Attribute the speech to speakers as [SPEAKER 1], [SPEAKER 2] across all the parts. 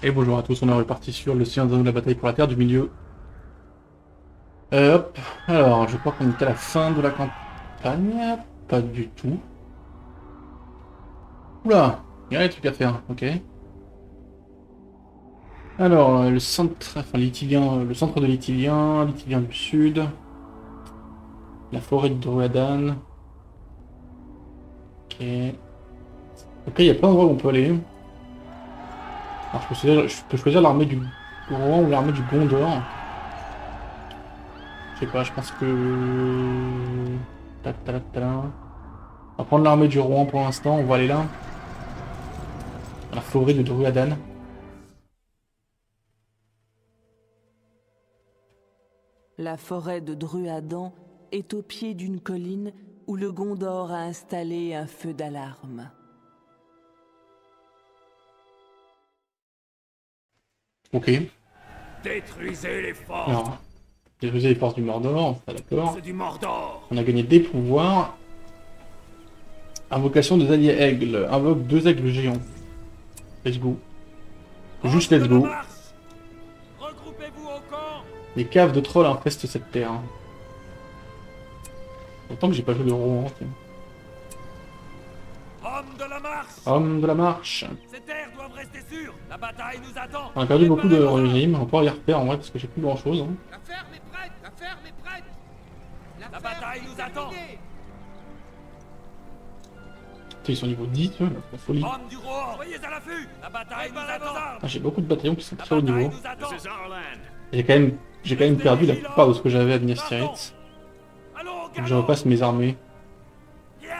[SPEAKER 1] Et bonjour à tous, on est reparti sur le Seigneur des Anneaux de la bataille pour la Terre du Milieu. Hop, alors je crois qu'on est à la fin de la campagne. Pas du tout. Oula, il y a des trucs à faire, ok. Alors, le centre, enfin l'Itilien, le centre de l'Itilien, l'Itilien du Sud, la forêt de Druadan. Ok. Ok, il y a plein d'endroits où on peut aller. Alors je peux choisir l'armée du Rohan ou l'armée du Gondor. Je sais pas, je pense que... Ta ta ta ta. On va prendre l'armée du Rohan pour l'instant, on va aller là. Dans la forêt de Druadan.
[SPEAKER 2] La forêt de Druadan est au pied d'une colline où le Gondor a installé un feu d'alarme.
[SPEAKER 1] Ok.
[SPEAKER 3] Détruisez les forces
[SPEAKER 1] Alors, détruisez les forces du Mordor, ça d'accord.
[SPEAKER 3] du Mordor.
[SPEAKER 1] On a gagné des pouvoirs. Invocation des alliés aigles. Invoque 2 aigles géants. Let's go. Juste let's go.
[SPEAKER 3] Regroupez-vous au camp.
[SPEAKER 1] Les caves de trolls infestent cette terre. Autant que j'ai pas joué de Rohan.
[SPEAKER 3] Hommes de la marche.
[SPEAKER 1] Homme de la marche.
[SPEAKER 3] Ces terres doivent rester sûres. La bataille nous attend.
[SPEAKER 1] On a perdu beaucoup de régimes. On va pouvoir les refaire en vrai parce que j'ai plus grand chose.
[SPEAKER 3] La ferme est prête. La ferme est prête. La bataille nous attend.
[SPEAKER 1] Ils sont niveau 10, la folie.
[SPEAKER 3] Hommes du roi, soyez à l'affût. La bataille nous attend.
[SPEAKER 1] Ah, j'ai beaucoup de bataillons qui sont
[SPEAKER 3] La
[SPEAKER 1] très haut
[SPEAKER 3] bataille
[SPEAKER 1] niveau.
[SPEAKER 3] nous attend.
[SPEAKER 1] J'ai quand même perdu la plupart de ce que j'avais à Minas Tirith.
[SPEAKER 3] Allons, au
[SPEAKER 1] Donc je
[SPEAKER 3] galop.
[SPEAKER 1] repasse mes armées.
[SPEAKER 3] Ya.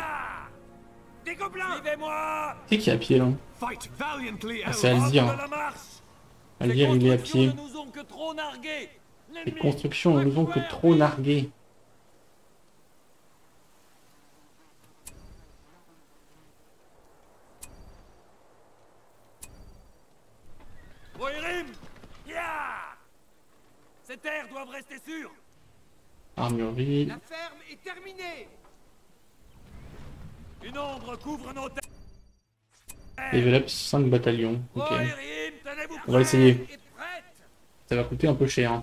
[SPEAKER 3] Des gobelins. Suivez-moi.
[SPEAKER 1] Qui est qui est à pied là? Ah, c'est
[SPEAKER 3] Hommes
[SPEAKER 1] Alzir.
[SPEAKER 3] de la marche.
[SPEAKER 1] Alzir il est à pied.
[SPEAKER 3] Ne nous ont que trop nargués.
[SPEAKER 1] Les constructions ne nous ont que trop nargués.
[SPEAKER 3] Rohirrim. Ya. Ces terres doivent rester sûres.
[SPEAKER 1] Armurerie.
[SPEAKER 3] La ferme est terminée. Une ombre couvre nos terres.
[SPEAKER 1] Level up 5 bataillons. Ok.
[SPEAKER 3] Rohirrim, tenez-vous
[SPEAKER 1] On va
[SPEAKER 3] prêts
[SPEAKER 1] essayer.
[SPEAKER 3] et prêtes.
[SPEAKER 1] Ça va coûter un peu cher.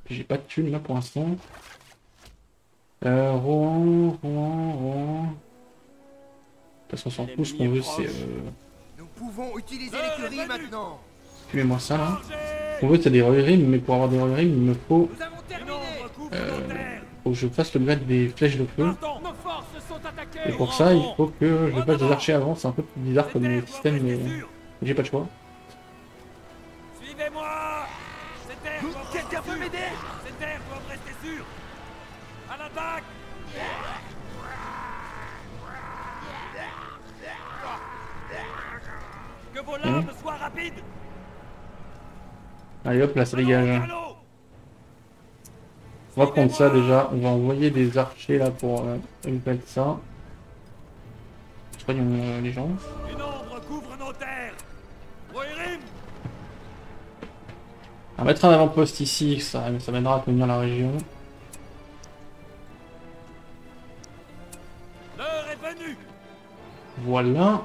[SPEAKER 1] J'ai pas de thunes là pour l'instant. Rouen. De toute façon, on s'en fout. Ce qu'on veut, c'est.
[SPEAKER 4] Nous pouvons utiliser l'écurie maintenant.
[SPEAKER 1] Tuez-moi ça là. Ce qu'on veut, c'est des Rohirrim, mais pour avoir des Rohirrim, il me faut.
[SPEAKER 3] Nous avons terminé. Une ombre couvre nos terres.
[SPEAKER 1] Faut que je fasse le grade des flèches de feu.
[SPEAKER 3] Partons. Nos forces sont attaquées.
[SPEAKER 1] Et pour ça, il faut que je fasse des archers avant. C'est un peu bizarre comme système, mais j'ai pas de choix.
[SPEAKER 3] Suivez-moi. Ces terres doivent
[SPEAKER 4] Quelqu'un peut m'aider?
[SPEAKER 3] Ces terres doivent rester sûres. À l'attaque. Que vos lames soient rapides.
[SPEAKER 1] Allez hop là, ça dégage.
[SPEAKER 3] Allons, galop.
[SPEAKER 1] On va prendre ça déjà. On va envoyer des archers là pour récupérer ça. Soignons les gens.
[SPEAKER 3] Une ombre couvre nos terres. Rohirrim.
[SPEAKER 1] On va mettre un avant-poste ici, ça m'aidera à tenir la région.
[SPEAKER 3] L'heure est venue.
[SPEAKER 1] Voilà.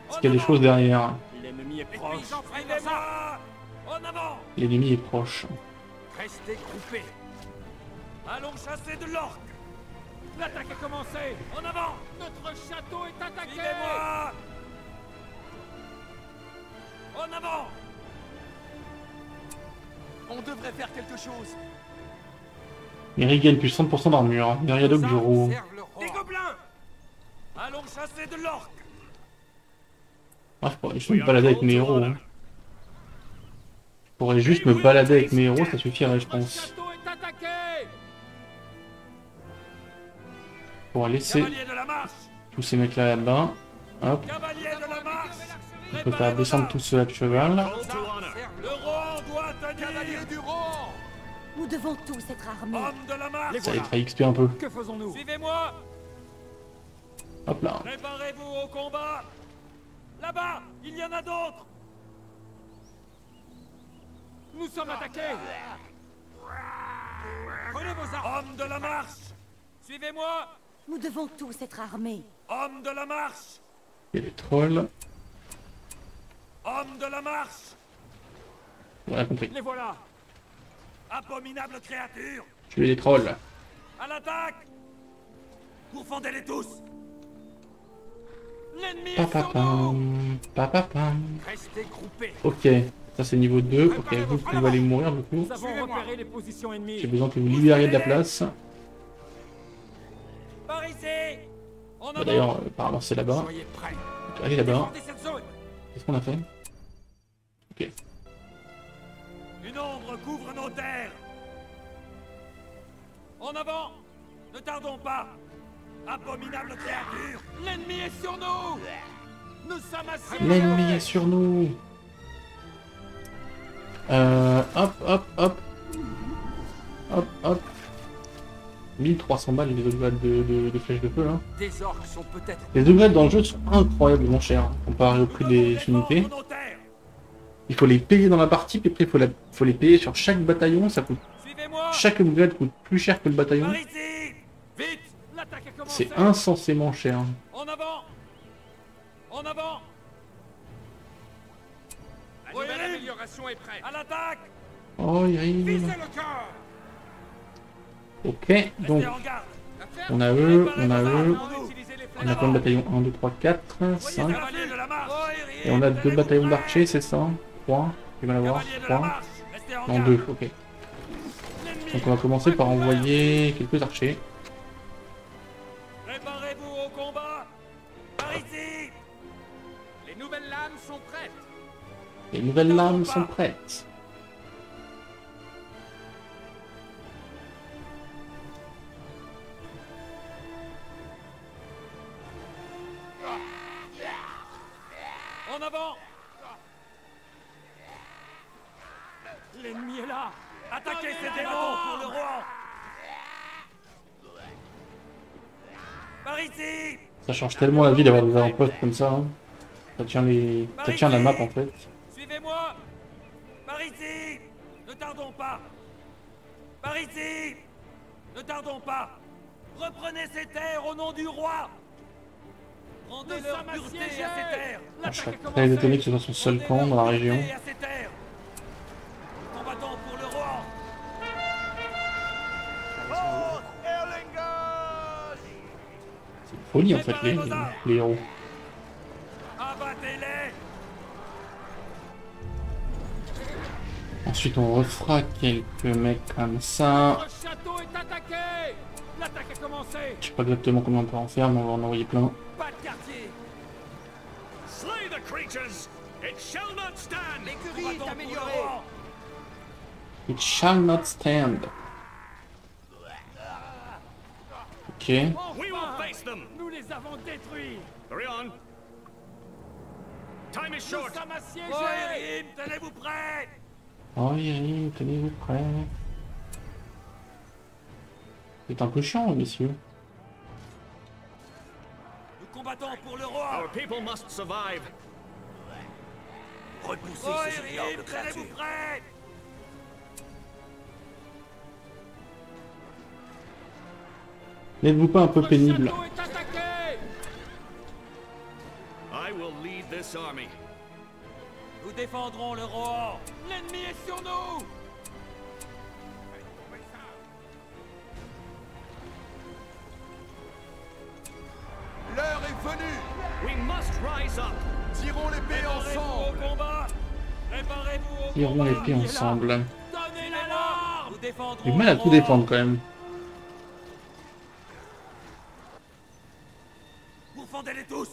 [SPEAKER 1] Est-ce qu'il y a des choses derrière?
[SPEAKER 3] L'ennemi est proche. Suivez-moi. En avant.
[SPEAKER 1] L'ennemi est proche.
[SPEAKER 3] Restez groupés. Allons chasser de l'orque. L'attaque a commencé. En avant. Notre château est attaqué. Suivez-moi. En avant.
[SPEAKER 4] On devrait faire quelque chose.
[SPEAKER 1] Il regagne plus 30% d'armure. Myriadoc du Roux.
[SPEAKER 4] Serve le roi.
[SPEAKER 3] Des gobelins. Allons chasser de l'orque.
[SPEAKER 1] Ah, je pourrais juste me balader avec mes héros. Hein. Je pourrais juste me balader avec mes héros, ça suffirait, je pense.
[SPEAKER 3] Château est attaqué.
[SPEAKER 1] Pour laisser
[SPEAKER 3] Cavalier de la marche.
[SPEAKER 1] tous ces mecs là là-bas. Hop,
[SPEAKER 3] Cavalier de la marche.
[SPEAKER 1] on peut faire descendre tous ceux à cheval.
[SPEAKER 3] Le roi doit tenir.
[SPEAKER 4] Cavalier du roi.
[SPEAKER 5] Nous devons tous être armés.
[SPEAKER 3] Homme de la marche.
[SPEAKER 1] Ça va être à XP un peu.
[SPEAKER 3] Que faisons-nous? Suivez-moi.
[SPEAKER 1] Hop là.
[SPEAKER 3] Préparez-vous au combat. Là-bas, il y en a d'autres. Nous sommes attaqués. Prenez vos armes. Homme de la marche. Suivez-moi.
[SPEAKER 5] Nous devons tous être armés.
[SPEAKER 3] Homme de la marche.
[SPEAKER 1] Il y a des trolls.
[SPEAKER 3] Hommes de la marche!
[SPEAKER 1] On a compris.
[SPEAKER 3] Les voilà! Abominable créature!
[SPEAKER 1] Tuer les trolls.
[SPEAKER 3] À l'attaque! Pourfendez-les tous! L'ennemi est sur nous!
[SPEAKER 1] Papapam. Papapam.
[SPEAKER 3] Restez groupés!
[SPEAKER 1] Ok. Ça c'est niveau 2. Ok, vous pouvez aller mourir du coup.
[SPEAKER 3] Nous avons repéré les positions ennemies.
[SPEAKER 1] J'ai besoin que vous libériez de la place.
[SPEAKER 3] Par ici! En
[SPEAKER 1] Bah,
[SPEAKER 3] avant!
[SPEAKER 1] d'ailleurs, apparemment c'est là-bas.
[SPEAKER 3] Soyez prêts!
[SPEAKER 1] Allez là-bas.
[SPEAKER 3] Défendez cette zone!
[SPEAKER 1] Qu'est-ce qu'on a fait? Ok.
[SPEAKER 3] Une ombre couvre nos terres! En avant! Ne tardons pas! Abominable créature! L'ennemi est sur nous! Nous sommes assiégés!
[SPEAKER 1] L'ennemi est sur nous. Hop, hop, hop. Hop, hop. 1300 balles les upgrades de flèches de feu là.
[SPEAKER 3] Des orques sont peut-être...
[SPEAKER 1] Les upgrades dans le jeu sont incroyablement chers comparé au prix des unités.
[SPEAKER 3] Nos terres!
[SPEAKER 1] Il faut les payer dans la partie, puis après faut les payer sur chaque bataillon. Ça coûte.
[SPEAKER 3] Suivez-moi!
[SPEAKER 1] Chaque upgrade coûte plus cher que le bataillon.
[SPEAKER 3] Par ici! Vite! L'attaque a commencé!
[SPEAKER 1] C'est insensément cher.
[SPEAKER 3] En avant! En avant! La nouvelle amélioration est prête! À l'attaque!
[SPEAKER 1] Oh, il arrive.
[SPEAKER 3] Visez le cœur!
[SPEAKER 1] Ok, donc
[SPEAKER 3] Restez en garde!
[SPEAKER 1] on a eux, on a eux.
[SPEAKER 3] Utilisez les
[SPEAKER 1] On a combien de bataillons? 1, 2, 3, 4, 5.
[SPEAKER 3] Cavaliers de la marche!
[SPEAKER 1] Et on a 2 bataillons d'archers, c'est ça? 3. Il va y en avoir
[SPEAKER 3] Cavaliers de la
[SPEAKER 1] 3.
[SPEAKER 3] marche! Restez en
[SPEAKER 1] Non,
[SPEAKER 3] garde!
[SPEAKER 1] 2, ok.
[SPEAKER 3] L'ennemi!
[SPEAKER 1] Donc on va commencer par envoyer quelques archers.
[SPEAKER 3] Préparez-vous au combat! Par ici! Les nouvelles lames sont prêtes!
[SPEAKER 1] Les nouvelles lames sont prêtes.
[SPEAKER 3] En avant! L'ennemi est là! Attaquez ces démons pour le roi! Par ici!
[SPEAKER 1] Ça change tellement la vie d'avoir des avant-postes comme ça. Hein. Ça tient la map en fait.
[SPEAKER 3] Suivez-moi! Par ici! Ne tardons pas! Par ici! Ne tardons pas! Reprenez ces terres au nom du roi! Rendez leur pureté à ces terres!
[SPEAKER 1] Je serais très étonné que ce soit son seul camp dans la région.
[SPEAKER 3] À ces terres. Combattons pour le roi!
[SPEAKER 1] C'est une folie en fait les héros.
[SPEAKER 3] Abattez-les!
[SPEAKER 1] Ensuite on refera quelques mecs comme ça.
[SPEAKER 3] Notre château est attaqué! L'attaque a commencé!
[SPEAKER 1] Je sais pas exactement combien on peut en faire, mais on va en envoyer plein.
[SPEAKER 3] Pas de quartier!
[SPEAKER 6] Slay the creatures! It shall not stand!
[SPEAKER 4] L'écurie est
[SPEAKER 3] Combattons pour le
[SPEAKER 4] améliorée.
[SPEAKER 3] roi!
[SPEAKER 1] It shall not stand. Ok.
[SPEAKER 6] We will face them!
[SPEAKER 3] Nous les avons détruits!
[SPEAKER 6] Hurry on! Time is
[SPEAKER 3] Nous
[SPEAKER 6] short!
[SPEAKER 3] sommes assiégés! Tenez-vous prêts!
[SPEAKER 1] Oh oui, tenez-vous prêts. C'est un peu chiant, messieurs.
[SPEAKER 3] Nous combattons pour le roi!
[SPEAKER 6] Our people must survive!
[SPEAKER 4] Repoussez
[SPEAKER 3] Oh,
[SPEAKER 4] ces ignobles
[SPEAKER 3] tenez-vous
[SPEAKER 4] créatures.
[SPEAKER 3] prêts!
[SPEAKER 1] N'êtes-vous pas un peu
[SPEAKER 3] Notre
[SPEAKER 1] pénible?
[SPEAKER 3] château est attaqué!
[SPEAKER 6] I will lead this army.
[SPEAKER 3] Nous défendrons le roi! L'ennemi est sur nous!
[SPEAKER 4] L'heure est venue.
[SPEAKER 6] We must rise up!
[SPEAKER 4] Tirons l'épée
[SPEAKER 3] Préparez-vous
[SPEAKER 4] ensemble.
[SPEAKER 3] au combat! Préparez-vous au
[SPEAKER 1] Tirons
[SPEAKER 3] combat!
[SPEAKER 1] l'épée ensemble.
[SPEAKER 3] Donnez la l'arme! Nous défendrons
[SPEAKER 1] J'ai du mal à
[SPEAKER 3] le
[SPEAKER 1] tout
[SPEAKER 3] roi.
[SPEAKER 1] défendre quand même.
[SPEAKER 3] Pourfendez-les tous!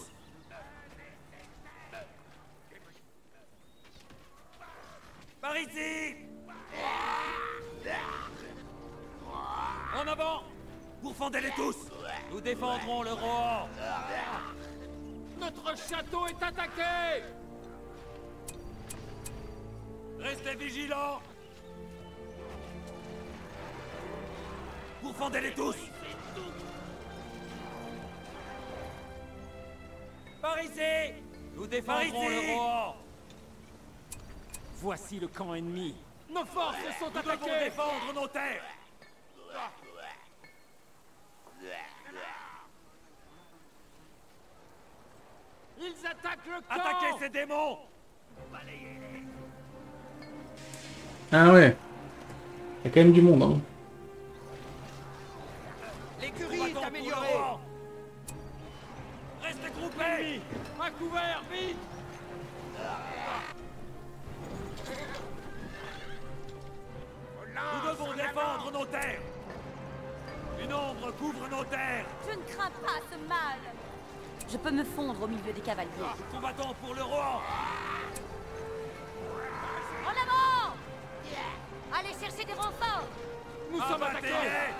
[SPEAKER 3] Par ici! En avant! Pourfendez-les tous! Nous défendrons le roi! Notre château est attaqué! Restez vigilants! Pourfendez-les tous! Par ici! Nous défendrons le roi! Voici le camp ennemi. Nos forces sont attaquées! Nous devons défendre nos terres! Ils attaquent le camp. Attaquez ces démons.
[SPEAKER 1] Ah ouais. Il y a quand même du monde, hein.
[SPEAKER 3] L'écurie est améliorée. Restez groupés. À couvert, vite. Nous devons défendre nos terres. Une ombre couvre nos terres.
[SPEAKER 5] Je ne crains pas ce mal. Je peux me fondre au milieu des cavaliers.
[SPEAKER 3] Nous combattons pour le roi.
[SPEAKER 5] En avant! Allez chercher des renforts!
[SPEAKER 3] Nous sommes attaqués.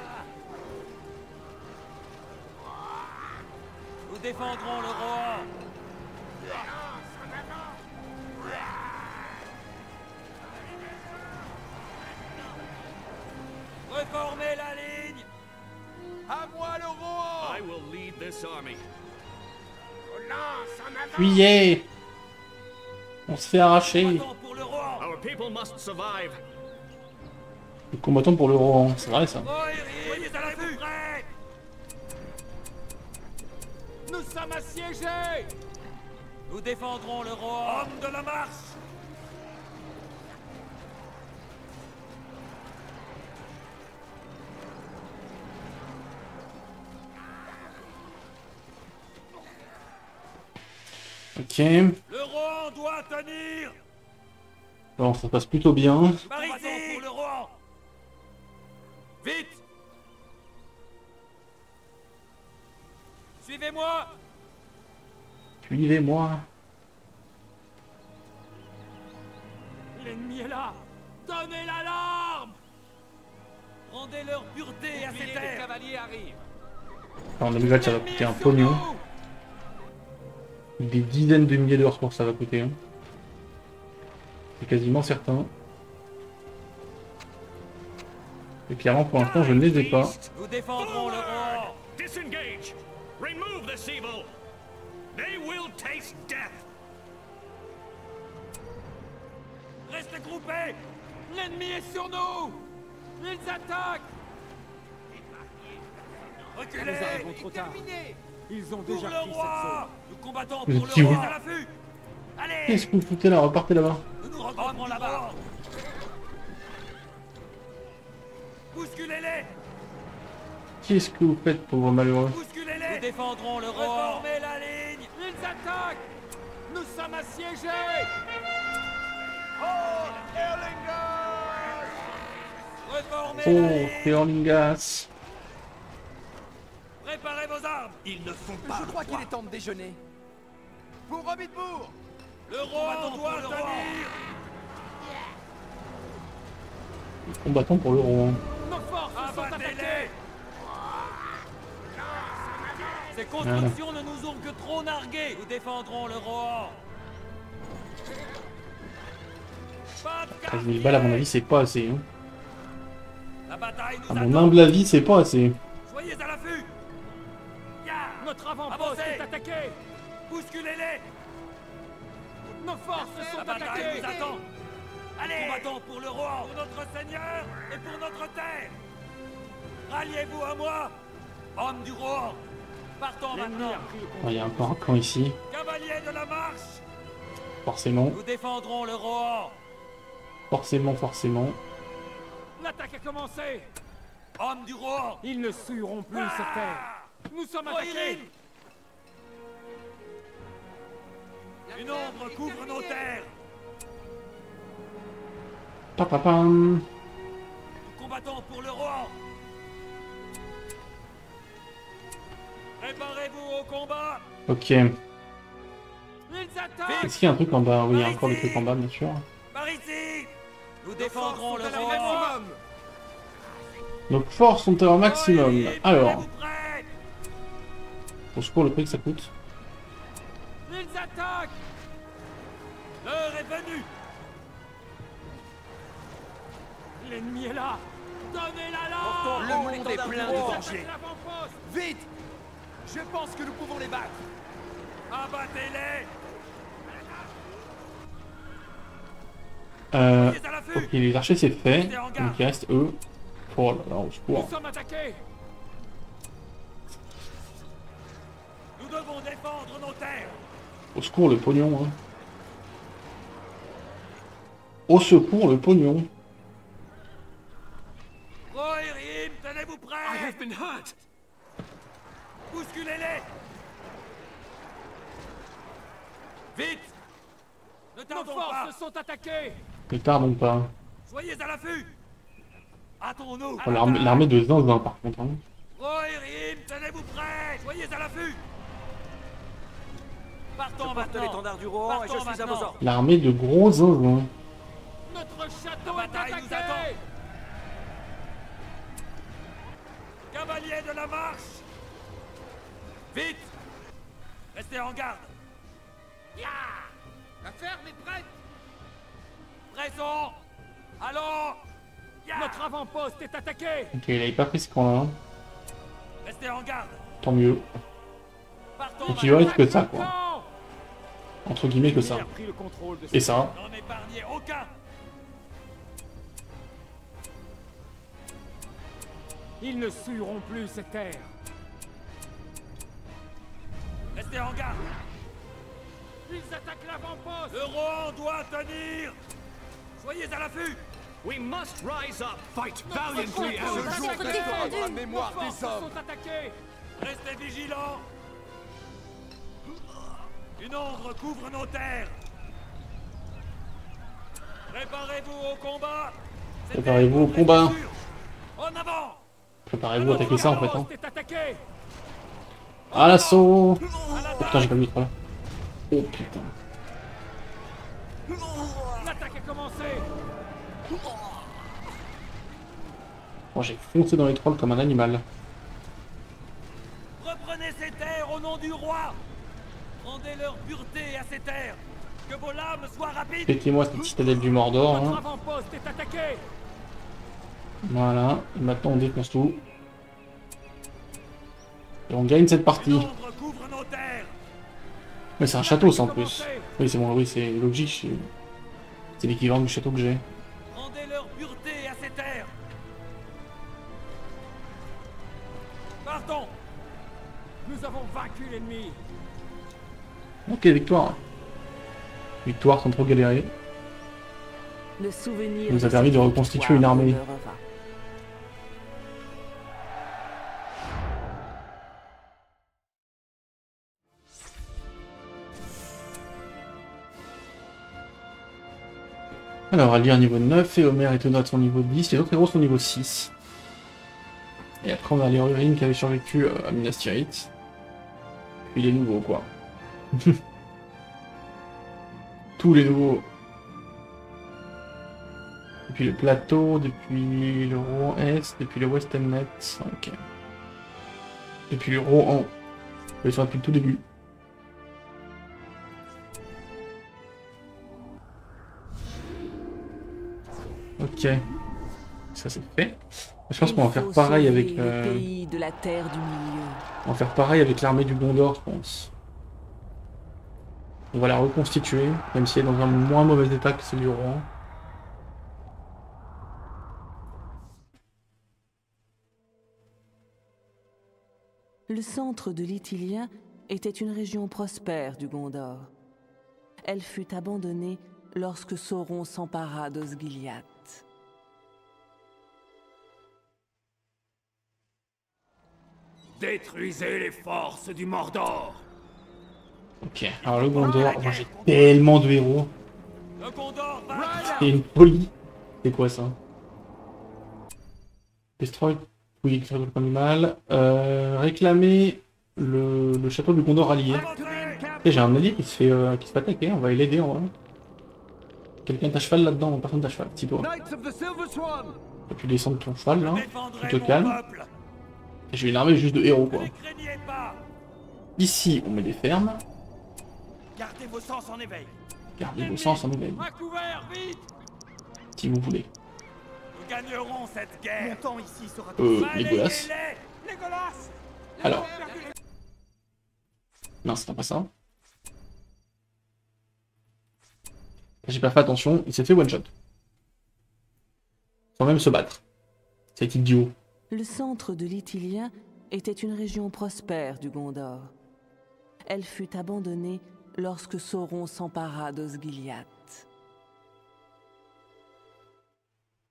[SPEAKER 3] Nous défendrons le roi. Reformez la ligne.
[SPEAKER 4] À moi le roi.
[SPEAKER 6] I will lead this army.
[SPEAKER 1] Fuyez! On se fait arracher.
[SPEAKER 3] Combattons pour le roi.
[SPEAKER 6] Our people must survive.
[SPEAKER 1] Nous combattons pour le roi, hein. C'est vrai ça.
[SPEAKER 3] Soyez à l'affût. Nous sommes assiégés. Nous défendrons le roi. Homme de la marche.
[SPEAKER 1] Ok.
[SPEAKER 3] Le roi doit tenir.
[SPEAKER 1] Bon, ça passe plutôt bien.
[SPEAKER 3] Par ici pour le roi. Vite. Suivez-moi.
[SPEAKER 1] Suivez-moi.
[SPEAKER 3] L'ennemi est là. Donnez l'alarme. Rendez leur pureté à ces terres. Les cavaliers arrivent.
[SPEAKER 1] Alors, en nouvelle, ça va coûter un pognon. Des dizaines de milliers d'or, je pense que ça va coûter. Hein. C'est quasiment certain. Et clairement, pour l'instant, je ne les ai pas.
[SPEAKER 3] Nous défendrons le roi.
[SPEAKER 6] Disengage. Remove this evil. They will taste death.
[SPEAKER 3] Restez groupés. L'ennemi est sur nous. Ils attaquent. Reculez. Nous arrivons trop tard. Ils ont déjà pris cette zone. Nous combattons
[SPEAKER 1] Vous
[SPEAKER 3] pour
[SPEAKER 1] êtes
[SPEAKER 3] le
[SPEAKER 1] qui,
[SPEAKER 3] roi
[SPEAKER 1] vous
[SPEAKER 3] à l'affût. Allez.
[SPEAKER 1] Qu'est-ce que vous foutez là? Repartez là-bas.
[SPEAKER 3] Nous nous regroupons là-bas. Bousculez-les.
[SPEAKER 1] Qu'est-ce que vous faites, pauvre malheureux?
[SPEAKER 3] Bousculez-les. Nous défendrons le roi. Reformez la ligne. Ils attaquent. Nous sommes assiégés. Reformez la
[SPEAKER 1] Oh,
[SPEAKER 3] ligne.
[SPEAKER 1] Théorlingas.
[SPEAKER 3] Préparez vos armes. Ils ne font pas.
[SPEAKER 4] Je crois qu'il est temps de déjeuner. Pour Robitbourg.
[SPEAKER 3] Le roi doit tenir.
[SPEAKER 1] Combattons pour le roi.
[SPEAKER 3] Nos forces sont attaquées. Ces constructions ne nous ont que trop nargués. Nous défendrons le roi.
[SPEAKER 1] 13 000 balles, à mon avis, c'est pas assez. Hein.
[SPEAKER 3] La bataille nous
[SPEAKER 1] À mon
[SPEAKER 3] attend.
[SPEAKER 1] humble avis, c'est pas assez.
[SPEAKER 3] Soyez à l'affût. Notre avant-poste est attaqué. Bousculez-les. Nos forces sont attaquées. Nous attend. Allez. Combattons pour le roi, pour notre seigneur et pour notre terre. Ralliez-vous à moi, hommes du roi. Partons maintenant.
[SPEAKER 1] Il y a encore un camp ici,
[SPEAKER 3] Cavaliers de la marche.
[SPEAKER 1] forcément.
[SPEAKER 3] Nous défendrons le roi.
[SPEAKER 1] Forcément, forcément.
[SPEAKER 3] L'attaque a commencé. Hommes du roi. Ils ne souilleront plus cette terre. Nous sommes attaqués. Une ombre couvre nos terres.
[SPEAKER 1] Papapam.
[SPEAKER 3] Nous combattons pour le roi. Préparez-vous au combat.
[SPEAKER 1] Ok.
[SPEAKER 3] Ils attaquent.
[SPEAKER 1] Est-ce qu'il y a un truc en bas? Oui, il y a encore des trucs en bas, bien sûr.
[SPEAKER 3] Par ici. Nous défendrons le roi.
[SPEAKER 1] Nos forces sont à leur maximum.
[SPEAKER 3] Soyez
[SPEAKER 1] Alors,
[SPEAKER 3] prêts.
[SPEAKER 1] au secours, le prix que ça coûte.
[SPEAKER 3] Ils attaquent. L'heure est venue. L'ennemi est là. Donnez l'alarme.
[SPEAKER 4] Le monde est plein de dangers.
[SPEAKER 3] L'avant-poste.
[SPEAKER 4] Vite. Je pense que nous pouvons les battre.
[SPEAKER 3] Abattez-les.
[SPEAKER 1] Ok,
[SPEAKER 3] À l'affût.
[SPEAKER 1] les archers c'est fait. Donc il reste eux. Oh là là, au
[SPEAKER 3] Nous
[SPEAKER 1] secours.
[SPEAKER 3] sommes attaqués. Nous devons défendre nos terres.
[SPEAKER 1] Au secours, le pognon, hein. Au secours, le pognon.
[SPEAKER 3] Rohirrim, tenez-vous
[SPEAKER 6] I
[SPEAKER 3] prêts!
[SPEAKER 6] have been hurt.
[SPEAKER 3] Bousculez-les! Vite! Ne
[SPEAKER 6] Nos
[SPEAKER 3] tardons
[SPEAKER 6] forces
[SPEAKER 3] pas!
[SPEAKER 6] se sont attaquées.
[SPEAKER 1] Ne tardons pas.
[SPEAKER 3] Soyez à l'affût! Hâtons-nous!
[SPEAKER 1] Oh, l'armée de zinzin, par contre. Hein.
[SPEAKER 3] Rohirrim, tenez-vous prêts! Soyez à l'affût! Partons
[SPEAKER 4] Je porte
[SPEAKER 3] maintenant!
[SPEAKER 4] l'étendard du Rohan et je
[SPEAKER 3] Partons
[SPEAKER 4] suis à vos
[SPEAKER 3] maintenant.
[SPEAKER 4] ordres.
[SPEAKER 1] L'armée de gros zinzin.
[SPEAKER 6] Notre château
[SPEAKER 3] La
[SPEAKER 6] est
[SPEAKER 3] bataille nous
[SPEAKER 6] attaqué.
[SPEAKER 3] attend. Cavaliers de la marche! Vite! Restez en garde!
[SPEAKER 4] La ferme est prête.
[SPEAKER 3] Pressons! Allons!
[SPEAKER 6] Notre avant-poste est attaqué.
[SPEAKER 1] Ok, il avait pas pris ce camp-là.
[SPEAKER 3] Restez en garde!
[SPEAKER 1] Tant mieux.
[SPEAKER 3] Partons
[SPEAKER 1] Donc il reste que ça,
[SPEAKER 6] Attaquons.
[SPEAKER 1] quoi. Entre guillemets que ça.
[SPEAKER 6] Il a pris le contrôle de
[SPEAKER 1] Et ça.
[SPEAKER 3] N'en épargnez aucun!
[SPEAKER 6] Ils ne sueront plus ces terres.
[SPEAKER 3] Restez en garde!
[SPEAKER 6] Ils attaquent l'avant-poste.
[SPEAKER 3] Le Rohan doit tenir! Soyez à l'affût!
[SPEAKER 6] We must rise up, fight valiantly
[SPEAKER 5] Ce jour
[SPEAKER 6] and
[SPEAKER 5] restera défendu.
[SPEAKER 4] dans la mémoire
[SPEAKER 6] Nos forces
[SPEAKER 4] des hommes.
[SPEAKER 6] sont attaquées.
[SPEAKER 3] Restez vigilants! Une ombre couvre nos terres! Préparez-vous au combat! C'était
[SPEAKER 1] Préparez-vous au
[SPEAKER 3] une
[SPEAKER 1] combat.
[SPEAKER 3] blessure. En avant!
[SPEAKER 1] Préparez-vous à attaquer ça, en fait. Hein.
[SPEAKER 6] L'avant-poste est attaqué.
[SPEAKER 1] À l'assaut!
[SPEAKER 3] À
[SPEAKER 1] Oh putain,
[SPEAKER 3] l'attaque!
[SPEAKER 1] j'ai pas mis le micro là. Oh putain.
[SPEAKER 6] L'attaque a commencé.
[SPEAKER 1] Bon, j'ai foncé dans les trolls comme un animal.
[SPEAKER 3] Reprenez ces terres au nom du roi! Rendez leur pureté à ces terres! Que vos lames soient rapides!
[SPEAKER 1] Pétez-moi cette citadelle du Mordor.
[SPEAKER 6] Notre
[SPEAKER 1] Hein.
[SPEAKER 6] avant-poste est attaqué.
[SPEAKER 1] Voilà. Et maintenant, on défonce tout. Et on gagne cette
[SPEAKER 3] Une
[SPEAKER 1] partie.
[SPEAKER 3] ombre couvre nos terres!
[SPEAKER 1] Mais c'est un château, ça, en plus. Oui, c'est bon, oui, c'est logique. C'est l'équivalent du château que j'ai.
[SPEAKER 3] Rendez leur pureté à ces terres! Partons!
[SPEAKER 6] Nous avons vaincu l'ennemi.
[SPEAKER 1] Ok, victoire. Victoire sans trop galérer.
[SPEAKER 2] Le souvenir
[SPEAKER 1] nous a
[SPEAKER 2] de
[SPEAKER 1] permis
[SPEAKER 2] cette
[SPEAKER 1] de reconstituer une
[SPEAKER 2] victoire
[SPEAKER 1] armée.
[SPEAKER 2] demeurera.
[SPEAKER 1] Alors, Alir niveau 9, et Homer et Tonat sont niveau 10, les autres héros sont niveau 6. Et après, on a les Rohirrim qui avaient survécu à Minas Tirith. Puis les nouveaux, quoi. Tous les nouveaux. Depuis le plateau, depuis le Rohan Est, depuis le West Emmet. Ok. Depuis le Rohan. Ils sont depuis le tout début. Ok. Ça c'est fait. Je pense qu'on va faire pareil avec.
[SPEAKER 2] Le pays de la terre du milieu.
[SPEAKER 1] On va faire pareil avec l'armée du Gondor, je pense. On va la reconstituer, même si elle est dans un moins mauvais état que celle du Rohan.
[SPEAKER 2] Le centre de l'Ithilien était une région prospère du Gondor. Elle fut abandonnée lorsque Sauron s'empara d'Osgiliath.
[SPEAKER 6] Détruisez les forces du Mordor.
[SPEAKER 1] Ok, alors le Gondor, moi j'ai tellement de héros.
[SPEAKER 3] Le Gondor va!
[SPEAKER 1] Et une folie. C'est quoi ça? Destroy, oui, ça pas mal. Réclamer le château du Gondor allié. Et j'ai un allié qui se fait attaquer, on va l'aider en vrai. Quelqu'un t'a cheval là-dedans, personne t'a cheval, petit toi.
[SPEAKER 4] Knights of the Silver Swan.
[SPEAKER 1] Tu peux descendre ton cheval là,
[SPEAKER 3] Défendrai
[SPEAKER 1] tu te
[SPEAKER 3] mon
[SPEAKER 1] calmes.
[SPEAKER 3] peuple!
[SPEAKER 1] Et j'ai une armée juste de héros
[SPEAKER 3] Ne
[SPEAKER 1] quoi.
[SPEAKER 3] les craignez pas!
[SPEAKER 1] Ici, on met des fermes.
[SPEAKER 3] Gardez vos sens en éveil!
[SPEAKER 1] Gardez vos sens en éveil,
[SPEAKER 3] À couvert, vite!
[SPEAKER 1] si vous voulez.
[SPEAKER 3] Nous gagnerons cette guerre!
[SPEAKER 4] Mon temps ici sera
[SPEAKER 1] Legolas.
[SPEAKER 3] Balayez-les! Legolas!
[SPEAKER 1] Alors. Non, c'est pas ça. J'ai pas fait attention, il s'est fait one shot. Sans même se battre. C'est idiot.
[SPEAKER 2] Le centre de l'Ithilien était une région prospère du Gondor. Elle fut abandonnée lorsque Sauron s'empara d'Osgiliath.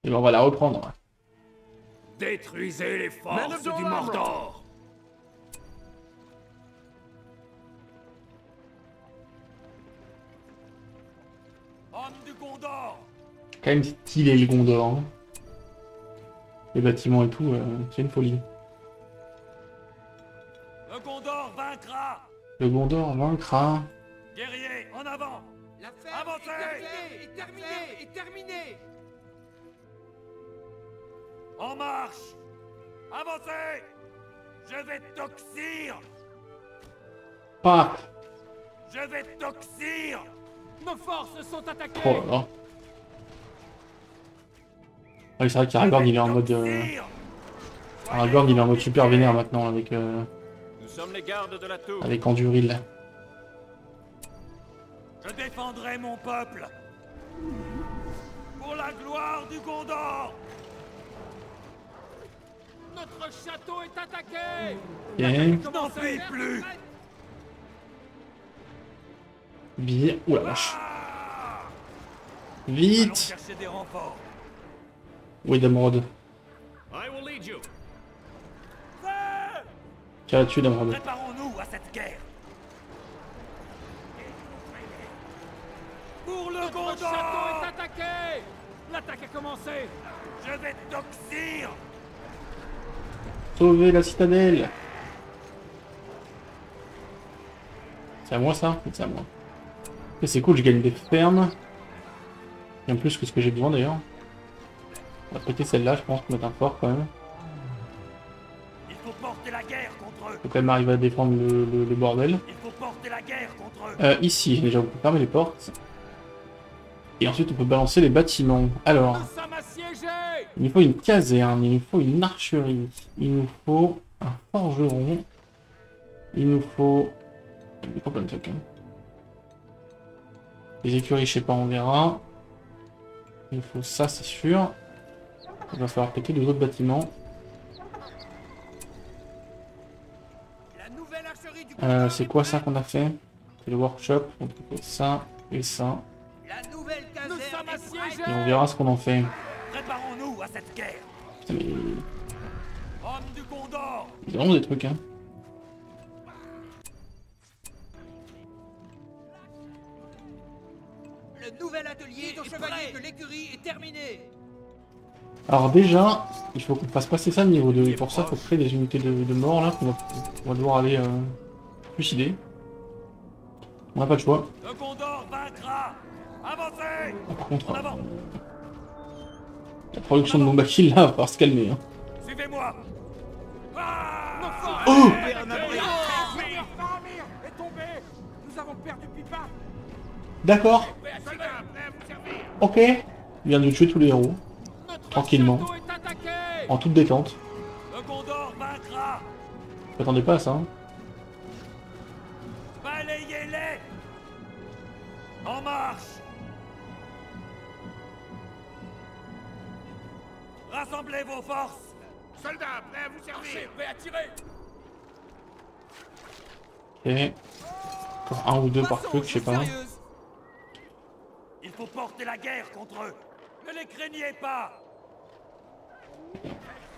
[SPEAKER 1] Et ben on va la reprendre.
[SPEAKER 6] Détruisez les forces du Mordor.
[SPEAKER 3] Homme du Gondor,
[SPEAKER 1] Quand même stylé le Gondor. Hein. Les bâtiments et tout, c'est une folie.
[SPEAKER 3] le Gondor vaincra.
[SPEAKER 1] Le Gondor vaincra.
[SPEAKER 3] Guerrier, en avant.
[SPEAKER 4] L'affaire
[SPEAKER 3] Avancez!
[SPEAKER 4] est terminée.
[SPEAKER 3] En marche. Avancez. Je vais toxir.
[SPEAKER 1] Paf.
[SPEAKER 3] Je vais toxir.
[SPEAKER 4] Nos forces sont attaquées.
[SPEAKER 1] Oh là là. Ah oui, c'est vrai qu'Aragorn il est en mode.
[SPEAKER 3] Toxir.
[SPEAKER 1] Aragorn il est en mode super vénère maintenant avec.
[SPEAKER 6] Nous sommes les gardes de la tour.
[SPEAKER 1] Avec Anduril.
[SPEAKER 3] Je défendrai mon peuple. Pour la gloire du Gondor.
[SPEAKER 4] Notre château est attaqué.
[SPEAKER 1] Ok.
[SPEAKER 3] Je n'en puis plus.
[SPEAKER 1] Bien. Ouh la vache.
[SPEAKER 3] Ah, allons
[SPEAKER 1] Vite.
[SPEAKER 3] chercher des renforts.
[SPEAKER 1] Où est Damrod?
[SPEAKER 6] I will lead you.
[SPEAKER 3] Feu!
[SPEAKER 1] Qui a tué Damrod?
[SPEAKER 3] Préparons-nous à cette guerre. Pour le
[SPEAKER 4] Notre
[SPEAKER 3] Gondor.
[SPEAKER 4] château est attaqué. L'attaque a commencé.
[SPEAKER 3] Je vais toxir.
[SPEAKER 1] Sauver la citadelle. C'est à moi ça? C'est à moi. Et c'est cool, je gagne des fermes. Bien plus que ce que j'ai besoin d'ailleurs. On va péter celle-là, je pense, pour mettre un fort quand même.
[SPEAKER 3] Il faut porter la guerre contre eux.
[SPEAKER 1] Faut quand même arriver à défendre le bordel.
[SPEAKER 3] Il faut porter la guerre contre eux.
[SPEAKER 1] Ici, déjà on peut fermer les portes. Et ensuite on peut balancer les bâtiments. Alors,
[SPEAKER 4] Nous sommes assiégés.
[SPEAKER 1] il nous faut une caserne, il nous faut une archerie, il nous faut un forgeron, il nous faut plein de trucs. Hein. Les écuries, je sais pas, on verra. Il nous faut ça, c'est sûr. Il va falloir péter les autres bâtiments.
[SPEAKER 4] La nouvelle archerie du
[SPEAKER 1] C'est quoi ça qu'on a fait? C'est le workshop, donc il faut ça et ça.
[SPEAKER 4] La nouvelle caserne. Nous sommes assiégés.
[SPEAKER 1] Et on verra ce qu'on en fait.
[SPEAKER 3] Préparons-nous à cette guerre.
[SPEAKER 1] Putain, mais
[SPEAKER 3] Homme du Gondor.
[SPEAKER 1] il y a vraiment des trucs, hein.
[SPEAKER 4] Le nouvel atelier de chevalier de l'écurie est terminé.
[SPEAKER 1] Alors déjà, il faut qu'on fasse passer ça au niveau 2. Et pour ça, il faut créer des unités de mort là qu'on va devoir aller suicider. On n'a pas le choix.
[SPEAKER 3] Le Gondor vaincra. Avancez.
[SPEAKER 1] Par contre,
[SPEAKER 3] En avant.
[SPEAKER 1] la production de bomba kill là va falloir se calmer. Hein.
[SPEAKER 3] Suivez-moi. Ah,
[SPEAKER 1] Oh
[SPEAKER 4] Est tombé. Nous avons perdu Pipa.
[SPEAKER 1] D'accord. Ok. Il vient de tuer tous les héros. Tranquillement.
[SPEAKER 4] Château est attaqué.
[SPEAKER 1] En toute détente.
[SPEAKER 3] le Gondor vaincra.
[SPEAKER 1] Je m'attendais pas à ça. Hein.
[SPEAKER 3] Balayez-les. En marche. Rassemblez vos forces.
[SPEAKER 6] Soldats, prêts à vous servir.
[SPEAKER 4] Prêt à tirer.
[SPEAKER 1] Ok. Encore un ou deux par truc, je sais pas.
[SPEAKER 3] Il faut porter la guerre contre eux. Ne les craignez pas.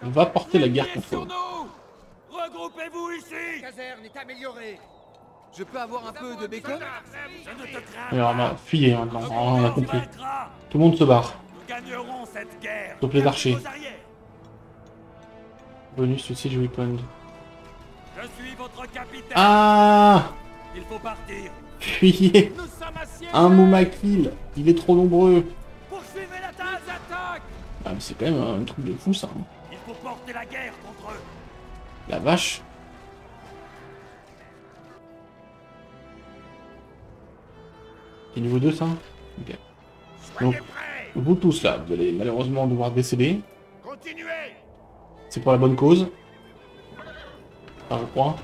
[SPEAKER 1] On va porter la guerre contre eux.
[SPEAKER 4] nous.
[SPEAKER 3] Regroupez-vous ici.
[SPEAKER 4] La caserne est améliorée. Je peux avoir un peu de bacon?
[SPEAKER 3] Je ne te crains
[SPEAKER 1] Alors,
[SPEAKER 3] pas.
[SPEAKER 1] bah, fuyez maintenant.
[SPEAKER 3] Le
[SPEAKER 1] On a
[SPEAKER 3] Gondor
[SPEAKER 1] compris.
[SPEAKER 3] vaincra.
[SPEAKER 1] Tout le monde se barre.
[SPEAKER 3] Nous gagnerons cette guerre.
[SPEAKER 1] Sauf les archers.
[SPEAKER 3] Aux arrières.
[SPEAKER 1] Bonus to siege weapon.
[SPEAKER 3] Je suis votre capitaine.
[SPEAKER 1] Ah!
[SPEAKER 3] Il faut partir.
[SPEAKER 1] Fuyez!
[SPEAKER 4] Nous sommes assiégés.
[SPEAKER 1] Un Mouma kill! Il est trop nombreux!
[SPEAKER 3] Poursuivez l'attaque.
[SPEAKER 4] Attaque.
[SPEAKER 1] Ah, mais c'est quand même un truc de fou ça. Hein.
[SPEAKER 3] Il faut porter la guerre contre eux.
[SPEAKER 1] La vache! C'est niveau 2 ça? Ok. Donc, vous tous là, vous allez malheureusement devoir décéder.
[SPEAKER 6] Continuez.
[SPEAKER 1] C'est pour la bonne cause. Enfin, je crois.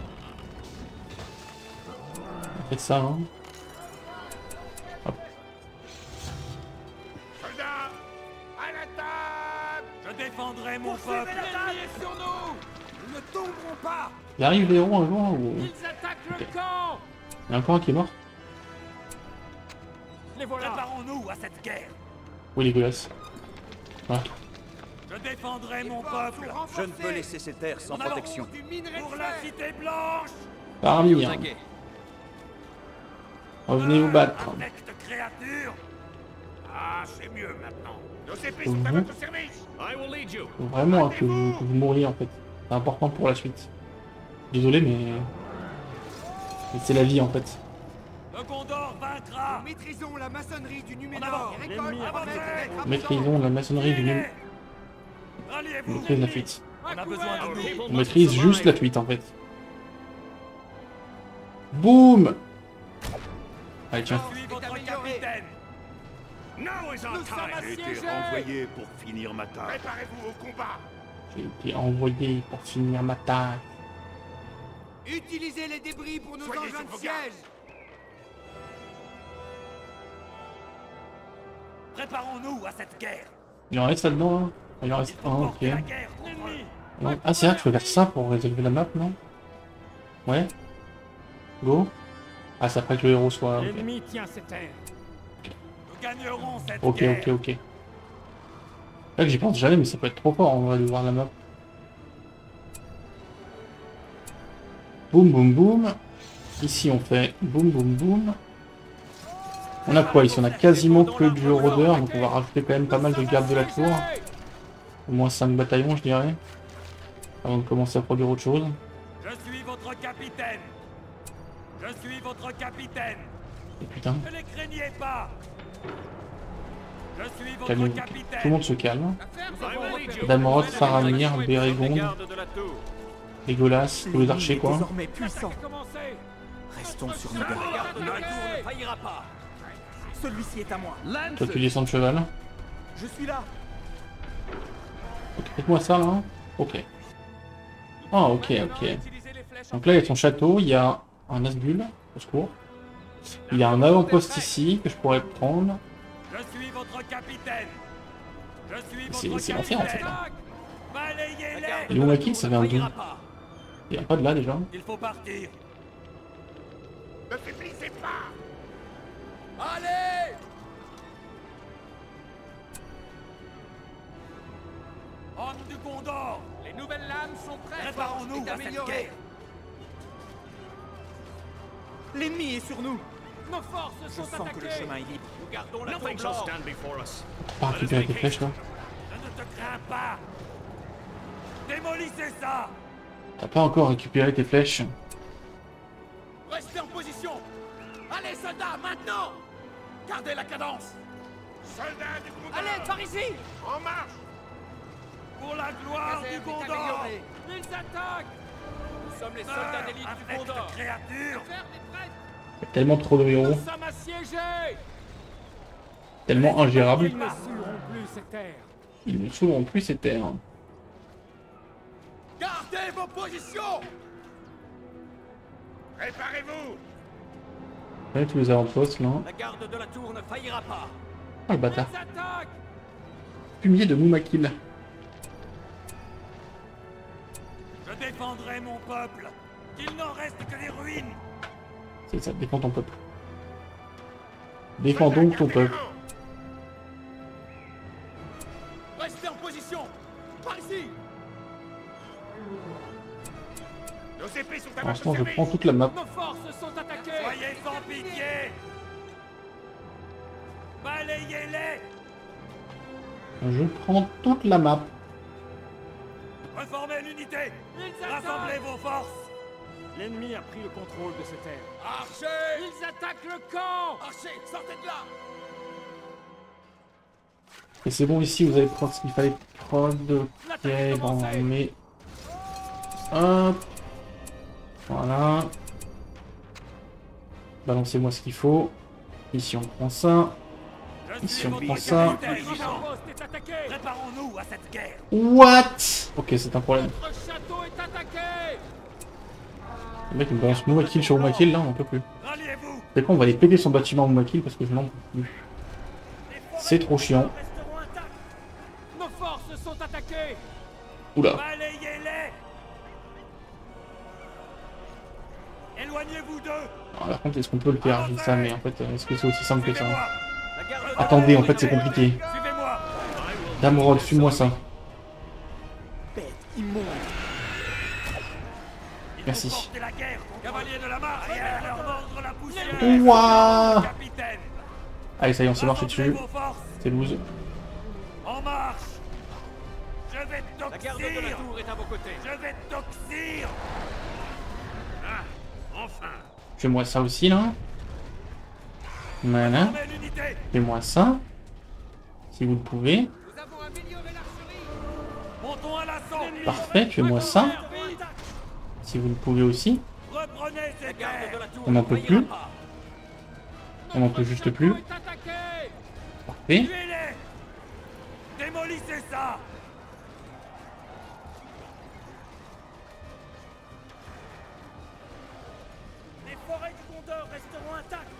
[SPEAKER 1] Faites ça, hein. Hop.
[SPEAKER 6] Soldats, à l'attaque.
[SPEAKER 3] Je défendrai mon peuple.
[SPEAKER 4] L'ennemi est sur nous. Nous ne tomberons pas.
[SPEAKER 1] Il arrive les héros un jour ou...
[SPEAKER 4] Ils attaquent le camp.
[SPEAKER 1] Il y a encore un qui est mort?
[SPEAKER 6] Les voilà.
[SPEAKER 3] Préparons-nous à cette guerre.
[SPEAKER 1] Oui, les golasses. Voilà.
[SPEAKER 3] Je défendrai mon peuple.
[SPEAKER 4] Je ne peux laisser ces terres sans
[SPEAKER 3] En avant.
[SPEAKER 4] protection.
[SPEAKER 3] Pour la cité blanche.
[SPEAKER 1] Parmi, hein.
[SPEAKER 4] Taguet.
[SPEAKER 1] Revenez vous battre.
[SPEAKER 3] Infecte créature. Ah, c'est mieux maintenant. Nos épées
[SPEAKER 1] sont à votre
[SPEAKER 3] service.
[SPEAKER 6] I will lead you.
[SPEAKER 1] Faut vraiment que vous mouriez en fait. C'est important pour la suite. Désolé, mais c'est la vie en fait.
[SPEAKER 3] Le Gondor vaincra.
[SPEAKER 4] Maîtrisons la maçonnerie du
[SPEAKER 3] En
[SPEAKER 4] Numénor.
[SPEAKER 3] avant.
[SPEAKER 6] L'ennemi a
[SPEAKER 3] Avancez.
[SPEAKER 1] Maîtrisons la maçonnerie du numéro. On
[SPEAKER 3] Ralliez-vous.
[SPEAKER 1] maîtrise la fuite.
[SPEAKER 3] On a besoin de nous.
[SPEAKER 1] On maîtrise juste la fuite en fait. Boum. Allez
[SPEAKER 3] Je
[SPEAKER 1] tiens.
[SPEAKER 3] suis votre capitaine.
[SPEAKER 6] Now is our time.
[SPEAKER 4] J'ai été renvoyé pour finir ma tâche.
[SPEAKER 3] Préparez-vous au combat.
[SPEAKER 1] J'ai été envoyé pour finir ma tâche.
[SPEAKER 4] Utilisez les débris pour nos
[SPEAKER 3] Soyez
[SPEAKER 4] engins
[SPEAKER 3] sur
[SPEAKER 4] de
[SPEAKER 3] vos
[SPEAKER 4] siège.
[SPEAKER 3] Préparons-nous à cette guerre.
[SPEAKER 1] Il en reste là-dedans hein. Il en
[SPEAKER 3] Il
[SPEAKER 1] reste
[SPEAKER 3] faut
[SPEAKER 1] un, ok.
[SPEAKER 3] porter la guerre contre eux.
[SPEAKER 1] Non. Ah c'est vrai que je peux faire ça pour résolver la map, non? Ouais. Go. Ah c'est après que le héros soit... Ok,
[SPEAKER 6] L'ennemi tient ces terres.
[SPEAKER 3] Nous gagnerons cette
[SPEAKER 1] ok,
[SPEAKER 3] guerre.
[SPEAKER 1] ok. C'est vrai que j'y pense jamais, mais ça peut être trop fort en vrai de voir la map. Boum boum boum. Ici on fait boum boum boum. On a quoi ici? On a quasiment que du rôdeur, donc on va rajouter quand même pas mal de gardes de la tour. Au moins 5 bataillons je dirais. Avant de commencer à produire autre chose.
[SPEAKER 3] Je suis votre capitaine. Je suis votre capitaine.
[SPEAKER 1] Et putain,
[SPEAKER 3] Ne les craignez pas. Je suis votre
[SPEAKER 1] calmez-vous.
[SPEAKER 3] capitaine.
[SPEAKER 1] Tout le monde se calme.
[SPEAKER 6] I will lead you.
[SPEAKER 1] Damorod, Faramir,
[SPEAKER 6] Les
[SPEAKER 1] Bérégonde,
[SPEAKER 6] gardes de la tour.
[SPEAKER 1] Legolas, tous les archers quoi.
[SPEAKER 4] Désormais puissant.
[SPEAKER 6] Commencez.
[SPEAKER 4] Restons sur nos gardes.
[SPEAKER 3] La tour ne faillira pas.
[SPEAKER 4] Celui-ci est à moi.
[SPEAKER 1] Toi tu descends de cheval.
[SPEAKER 4] Je suis là.
[SPEAKER 1] Ok, faites-moi ça là. Ok. Ah ok, ok. Donc là il y a son château, il y a un Nazgûl, au secours. Il y a un avant-poste ici que je pourrais prendre.
[SPEAKER 3] Je suis votre capitaine. Je suis
[SPEAKER 1] C'est-
[SPEAKER 3] votre
[SPEAKER 1] c'est l'enfer, en fait,
[SPEAKER 3] capitaine.
[SPEAKER 1] là.
[SPEAKER 3] Balayez-les.
[SPEAKER 1] Et Umakil ça vient d'où?
[SPEAKER 3] Faillira pas.
[SPEAKER 1] Il n'y a pas de là déjà.
[SPEAKER 3] Il faut partir. Ne faiblissez pas. Allez. Hommes du Gondor,
[SPEAKER 4] Les nouvelles lames sont prêtes.
[SPEAKER 3] préparons-nous à cette guerre.
[SPEAKER 4] L'ennemi est sur nous.
[SPEAKER 6] Nos forces
[SPEAKER 4] Je
[SPEAKER 6] sont
[SPEAKER 4] sens que le
[SPEAKER 6] attaquées.
[SPEAKER 4] chemin est libre.
[SPEAKER 3] Nous gardons la tour
[SPEAKER 6] Nothing shall
[SPEAKER 3] blanche.
[SPEAKER 6] stand before us.
[SPEAKER 1] Pas récupérer tes flèches là.
[SPEAKER 3] Je ne te crains pas. Démolissez ça.
[SPEAKER 1] T'as pas encore récupéré tes flèches.
[SPEAKER 3] Restez en position. Allez, soldats, maintenant. Gardez la cadence. Soldats du Gondor.
[SPEAKER 4] Allez, par ici.
[SPEAKER 3] En marche. Pour la gloire du Gondor.
[SPEAKER 6] Ils attaquent.
[SPEAKER 3] Nous sommes les soldats d'élite du Gondor. Créature.
[SPEAKER 1] Il y a tellement trop de héros,
[SPEAKER 6] Nous sommes assiégés.
[SPEAKER 1] tellement ingérables.
[SPEAKER 6] Ils ne sueront plus ces terres.
[SPEAKER 1] Ils ne saouleront plus ces terres.
[SPEAKER 3] Gardez vos positions. Préparez-vous.
[SPEAKER 1] Ouais, tous les avant-postes là.
[SPEAKER 3] La garde de la tour ne faillira pas.
[SPEAKER 1] Ah le bâtard.
[SPEAKER 6] Ils attaquent.
[SPEAKER 1] Fumier de Mumakil.
[SPEAKER 3] Je défendrai mon peuple. Qu'il n'en reste que les ruines.
[SPEAKER 1] C'est ça, défends ton peuple. Défends donc ton peuple.
[SPEAKER 3] Restez en position. Par ici. Nos épées sont à
[SPEAKER 1] Pour l'instant, je prends toute la map.
[SPEAKER 6] Nos forces sont attaquées.
[SPEAKER 3] Soyez sans pitié. Balayez-les.
[SPEAKER 1] Je prends toute la map.
[SPEAKER 3] Reformez l'unité.
[SPEAKER 6] Ils
[SPEAKER 3] Rassemblez
[SPEAKER 6] attaquent.
[SPEAKER 3] vos forces.
[SPEAKER 6] L'ennemi a pris le contrôle de ces terres.
[SPEAKER 3] Archers.
[SPEAKER 6] Ils attaquent le camp.
[SPEAKER 3] Archers, sortez de là.
[SPEAKER 1] Et c'est bon ici, vous avez prendre ce qu'il fallait prendre. Ok, bon, mais... Hop. Voilà. Balancez-moi ce qu'il faut. Ici on prend ça. Ici on prend ça.
[SPEAKER 6] Notre poste est attaqué.
[SPEAKER 3] Préparons-nous à cette guerre.
[SPEAKER 1] What? Ok, c'est un problème.
[SPEAKER 6] Notre château est attaqué.
[SPEAKER 1] Le mec il me balance Mumakil sur Mumakil là, on peut plus.
[SPEAKER 3] Ralliez-vous.
[SPEAKER 1] C'est quoi, on va aller péter son bâtiment Mumakil parce que je n'en peux plus. C'est trop chiant.
[SPEAKER 3] Resteront intacts.
[SPEAKER 6] Nos forces sont attaquées.
[SPEAKER 1] Oula.
[SPEAKER 3] Balayez-les. Éloignez-vous d'eux.
[SPEAKER 1] Alors, par contre, est-ce qu'on peut le faire? Je dis ça, mais en fait, est-ce que c'est aussi simple que ça?
[SPEAKER 3] Suivez-moi.
[SPEAKER 1] Attendez, en fait c'est compliqué.
[SPEAKER 3] Suivez-moi.
[SPEAKER 1] Damrod, suis-moi ça.
[SPEAKER 4] Bête immonde.
[SPEAKER 1] Merci.
[SPEAKER 3] Portez la guerre, cavalier de la marche. Rien à leur mordre la poussière.
[SPEAKER 1] Ouah.
[SPEAKER 3] Capitaine.
[SPEAKER 1] Allez, ça y est, on s'est marché dessus.
[SPEAKER 3] Rassemblez vos forces.
[SPEAKER 1] C'est loose.
[SPEAKER 3] En marche. Je vais
[SPEAKER 6] La garde de la
[SPEAKER 3] t'oxyre.
[SPEAKER 6] tour est à vos côtés.
[SPEAKER 3] Je vais t'oxyre.
[SPEAKER 6] Ah, enfin.
[SPEAKER 1] Fais-moi ça aussi, là. Voilà.
[SPEAKER 3] Formez l'unité.
[SPEAKER 1] Fais-moi ça. Si vous le pouvez.
[SPEAKER 4] Nous avons amélioré l'archerie.
[SPEAKER 3] Montons à l'assaut.
[SPEAKER 1] Parfait, fais-moi ça. Si vous le pouvez aussi.
[SPEAKER 3] Reprenez ces terres.
[SPEAKER 1] On n'en peut plus. On n'en peut juste plus. Parfait.
[SPEAKER 3] Tuez-les. Démolissez ça.
[SPEAKER 4] Les forêts du Gondor resteront intactes.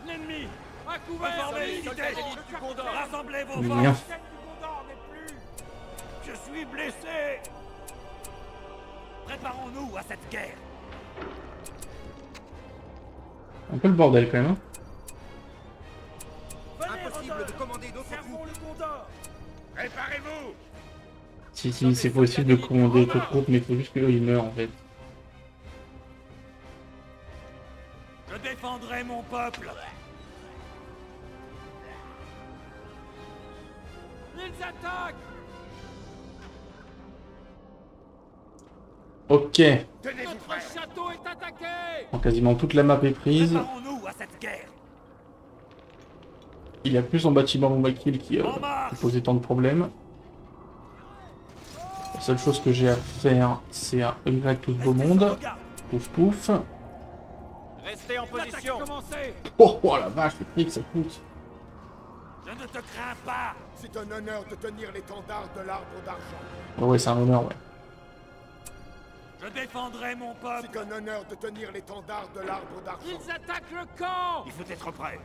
[SPEAKER 3] L'ennemi.
[SPEAKER 4] À couvert.
[SPEAKER 3] Reformez l'unité.
[SPEAKER 4] du Gondor.
[SPEAKER 3] Rassemblez vos
[SPEAKER 1] Bien.
[SPEAKER 3] forces.
[SPEAKER 4] Celle du Gondor n'est plus.
[SPEAKER 3] Je suis blessé. Préparons-nous à cette guerre.
[SPEAKER 1] Un peu le bordel quand même. Hein.
[SPEAKER 4] Impossible de commander d'autres troupes.
[SPEAKER 3] le Gondor. Préparez-vous.
[SPEAKER 1] Si, c'est possible de commander d'autres troupes, mais il faut juste qu'eux ils meurent en fait.
[SPEAKER 3] Je défendrai mon peuple.
[SPEAKER 4] Ils attaquent.
[SPEAKER 1] Ok.
[SPEAKER 4] Notre château est attaqué.
[SPEAKER 1] Bon, quasiment toute la map est prise.
[SPEAKER 3] Préparons-nous à cette guerre.
[SPEAKER 1] Il y a plus son bâtiment Momakil qui posait tant de problèmes. La seule chose que j'ai à faire, c'est un upgrade tout ce beau monde. Pouf pouf.
[SPEAKER 6] Restez en position.
[SPEAKER 1] Oh, oh la vache, le prix que ça coûte.
[SPEAKER 3] Je ne te crains pas.
[SPEAKER 7] C'est un honneur de tenir l'étendard de l'arbre d'argent.
[SPEAKER 1] Ouais, ouais, c'est un honneur, ouais.
[SPEAKER 3] Je défendrai mon peuple.
[SPEAKER 7] C'est un honneur de tenir l'étendard de l'arbre d'argent.
[SPEAKER 4] Ils attaquent le camp.
[SPEAKER 3] Il faut être prêt.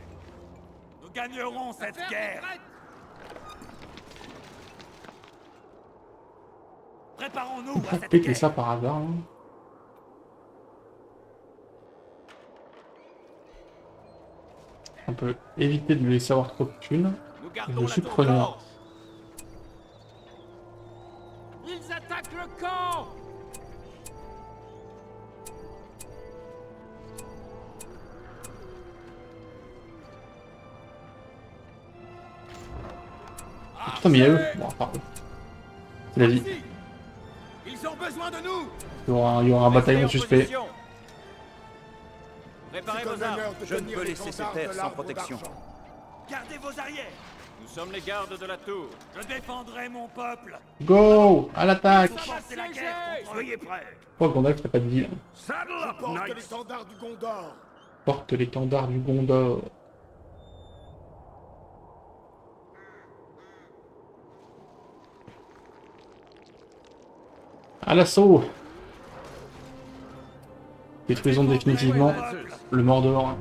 [SPEAKER 3] Nous gagnerons cette guerre. Préparons-nous à cette
[SPEAKER 1] Péter
[SPEAKER 3] guerre.
[SPEAKER 1] ça par hasard. Hein. On peut éviter de lui laisser avoir trop de thunes.
[SPEAKER 6] Nous gardons
[SPEAKER 1] Je
[SPEAKER 6] la
[SPEAKER 1] suis
[SPEAKER 6] tour
[SPEAKER 1] preneur.
[SPEAKER 6] forte.
[SPEAKER 4] Ils attaquent le camp.
[SPEAKER 1] Putain, mais il y a eux. Bon, pardon. C'est la vie.
[SPEAKER 4] Ils ont besoin de nous.
[SPEAKER 1] Il y aura un bataillon
[SPEAKER 6] Restez en
[SPEAKER 1] suspect.
[SPEAKER 6] position. Préparez
[SPEAKER 7] C'est un
[SPEAKER 6] vos armes.
[SPEAKER 7] honneur de
[SPEAKER 6] Je ne
[SPEAKER 7] tenir
[SPEAKER 6] peux laisser ces
[SPEAKER 7] l'étendard
[SPEAKER 6] terres
[SPEAKER 7] de
[SPEAKER 6] sans
[SPEAKER 7] l'arbre
[SPEAKER 6] protection.
[SPEAKER 7] d'argent.
[SPEAKER 3] Gardez vos arrières.
[SPEAKER 6] Nous sommes les gardes de la tour.
[SPEAKER 3] Je défendrai mon peuple.
[SPEAKER 1] Go! À l'attaque!
[SPEAKER 3] Portez la guerre. Soyez prêts.
[SPEAKER 1] Pourquoi Gandalf t'as pas de vie là?
[SPEAKER 6] Saddle up,
[SPEAKER 7] Porte
[SPEAKER 6] knights.
[SPEAKER 7] l'étendard du Gondor.
[SPEAKER 1] Porte l'étendard du Gondor. À l'assaut! Détruisons définitivement le Mordor.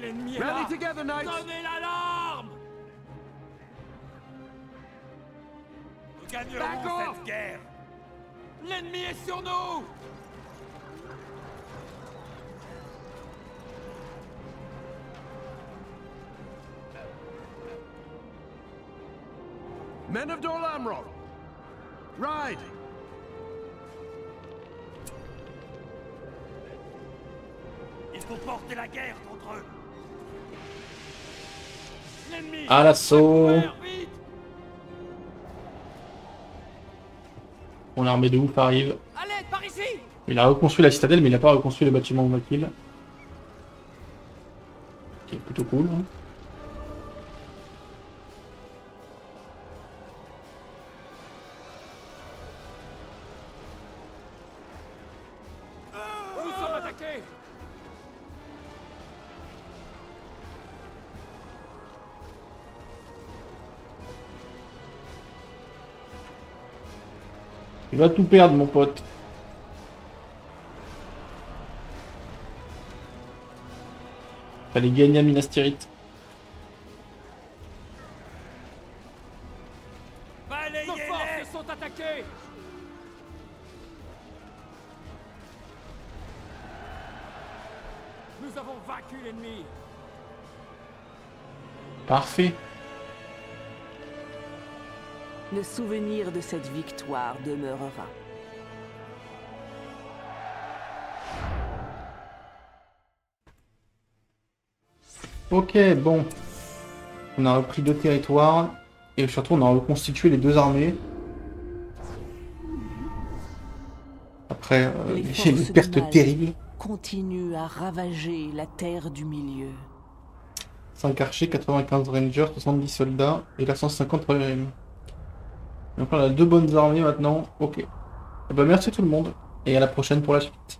[SPEAKER 4] L'ennemi est là. Donnez l'alarme.
[SPEAKER 3] Nous gagnerons
[SPEAKER 4] D'accord.
[SPEAKER 3] cette guerre.
[SPEAKER 4] L'ennemi est sur nous.
[SPEAKER 8] Men of Dol Amroth, ride!
[SPEAKER 3] Il faut porter la guerre contre eux.
[SPEAKER 4] L'ennemi.
[SPEAKER 1] À l'assaut!
[SPEAKER 4] Vite.
[SPEAKER 1] Mon armée de ouf arrive.
[SPEAKER 4] Allez, par ici.
[SPEAKER 1] Il a reconstruit la citadelle, mais il n'a pas reconstruit le bâtiment Makil. Qui est plutôt cool. Hein.
[SPEAKER 4] Nous sommes attaqués.
[SPEAKER 1] Il va tout perdre, mon pote. Fallait gagner à Minas Tirith.
[SPEAKER 4] Nos
[SPEAKER 3] Balayez-les.
[SPEAKER 4] forces sont attaquées. Nous avons vaincu l'ennemi.
[SPEAKER 1] Parfait.
[SPEAKER 2] Le souvenir de cette victoire demeurera.
[SPEAKER 1] Ok, bon. On a repris 2 territoires. Et surtout, on a reconstitué les 2 armées. Après, j'ai une perte terrible.
[SPEAKER 2] Continue à ravager la terre du milieu.
[SPEAKER 1] 5 archers, 95 rangers, 70 soldats. Et là, 150 relèves. Donc on a 2 bonnes armées maintenant. Ok. Eh ben, merci tout le monde. Et à la prochaine pour la suite.